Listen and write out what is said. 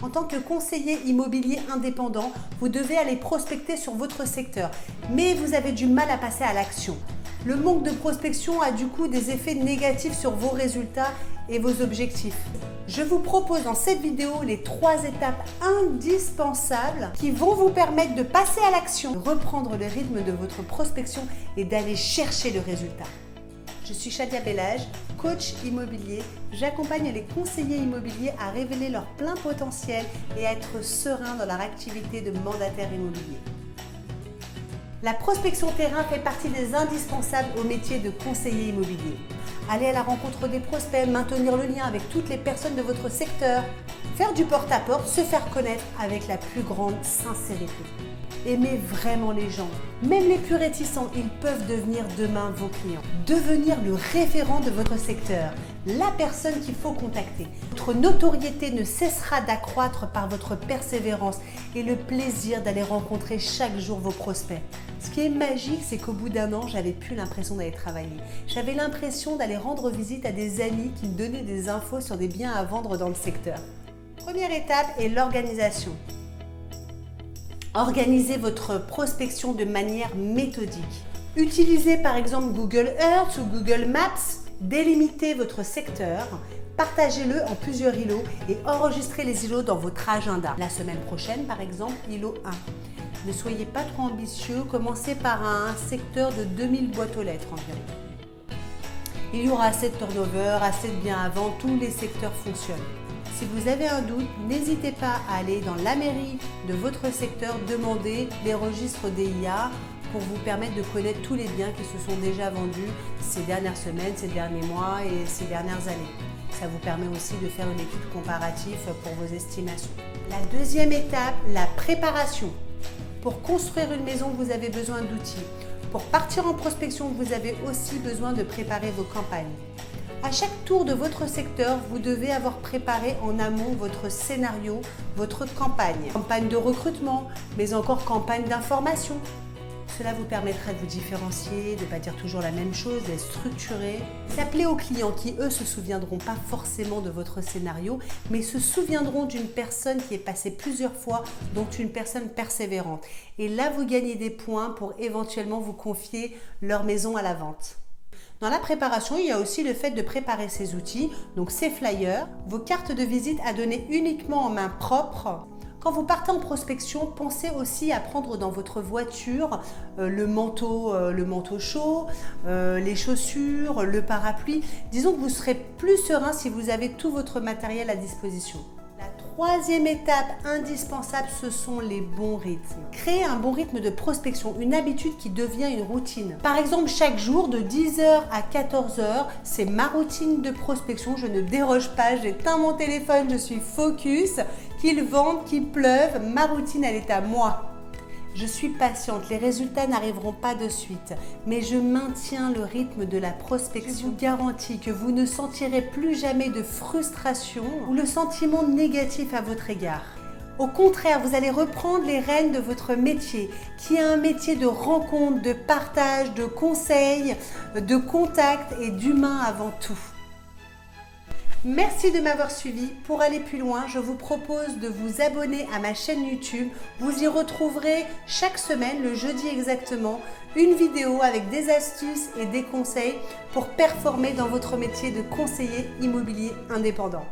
En tant que conseiller immobilier indépendant, vous devez aller prospecter sur votre secteur, mais vous avez du mal à passer à l'action. Le manque de prospection a du coup des effets négatifs sur vos résultats et vos objectifs. Je vous propose dans cette vidéo les 3 étapes indispensables qui vont vous permettre de passer à l'action, de reprendre le rythme de votre prospection et d'aller chercher le résultat. Je suis Shadia Bellage, coach immobilier. J'accompagne les conseillers immobiliers à révéler leur plein potentiel et à être sereins dans leur activité de mandataire immobilier. La prospection terrain fait partie des indispensables au métier de conseiller immobilier. Aller à la rencontre des prospects, maintenir le lien avec toutes les personnes de votre secteur, faire du porte-à-porte, se faire connaître avec la plus grande sincérité. Aimez vraiment les gens. Même les plus réticents, ils peuvent devenir demain vos clients. Devenir le référent de votre secteur, la personne qu'il faut contacter. Votre notoriété ne cessera d'accroître par votre persévérance et le plaisir d'aller rencontrer chaque jour vos prospects. Ce qui est magique, c'est qu'au bout d'un an, j'avais plus l'impression d'aller travailler. J'avais l'impression d'aller rendre visite à des amis qui me donnaient des infos sur des biens à vendre dans le secteur. Première étape est l'organisation. Organisez votre prospection de manière méthodique. Utilisez par exemple Google Earth ou Google Maps. Délimitez votre secteur, partagez-le en plusieurs îlots et enregistrez les îlots dans votre agenda. La semaine prochaine, par exemple, îlot 1. Ne soyez pas trop ambitieux, commencez par un secteur de 2000 boîtes aux lettres environ. Il y aura assez de turnover, assez de biens à vendre, tous les secteurs fonctionnent. Si vous avez un doute, n'hésitez pas à aller dans la mairie de votre secteur, demander les registres DIA pour vous permettre de connaître tous les biens qui se sont déjà vendus ces dernières semaines, ces derniers mois et ces dernières années. Ça vous permet aussi de faire une étude comparative pour vos estimations. La deuxième étape, la préparation. Pour construire une maison, vous avez besoin d'outils. Pour partir en prospection, vous avez aussi besoin de préparer vos campagnes. À chaque tour de votre secteur, vous devez avoir préparé en amont votre scénario, votre campagne. Campagne de recrutement, mais encore campagne d'information. Cela vous permettra de vous différencier, de ne pas dire toujours la même chose, d'être structuré. S'appeler aux clients qui, eux, se souviendront pas forcément de votre scénario, mais se souviendront d'une personne qui est passée plusieurs fois, donc une personne persévérante. Et là, vous gagnez des points pour éventuellement vous confier leur maison à la vente. Dans la préparation, il y a aussi le fait de préparer ces outils, donc ces flyers, vos cartes de visite à donner uniquement en main propre. Quand vous partez en prospection, pensez aussi à prendre dans votre voiture le manteau chaud, les chaussures, le parapluie. Disons que vous serez plus serein si vous avez tout votre matériel à disposition. La troisième étape indispensable, ce sont les bons rythmes. Créer un bon rythme de prospection, une habitude qui devient une routine. Par exemple, chaque jour de 10h à 14h, c'est ma routine de prospection. Je ne déroge pas, j'éteins mon téléphone, je suis focus. Qu'il vente, qu'il pleuve, ma routine, elle est à moi. Je suis patiente, les résultats n'arriveront pas de suite, mais je maintiens le rythme de la prospection. Je vous garantis que vous ne sentirez plus jamais de frustration ou le sentiment négatif à votre égard. Au contraire, vous allez reprendre les rênes de votre métier, qui est un métier de rencontre, de partage, de conseil, de contact et d'humain avant tout. Merci de m'avoir suivi. Pour aller plus loin, je vous propose de vous abonner à ma chaîne YouTube. Vous y retrouverez chaque semaine, le jeudi exactement, une vidéo avec des astuces et des conseils pour performer dans votre métier de conseiller immobilier indépendant.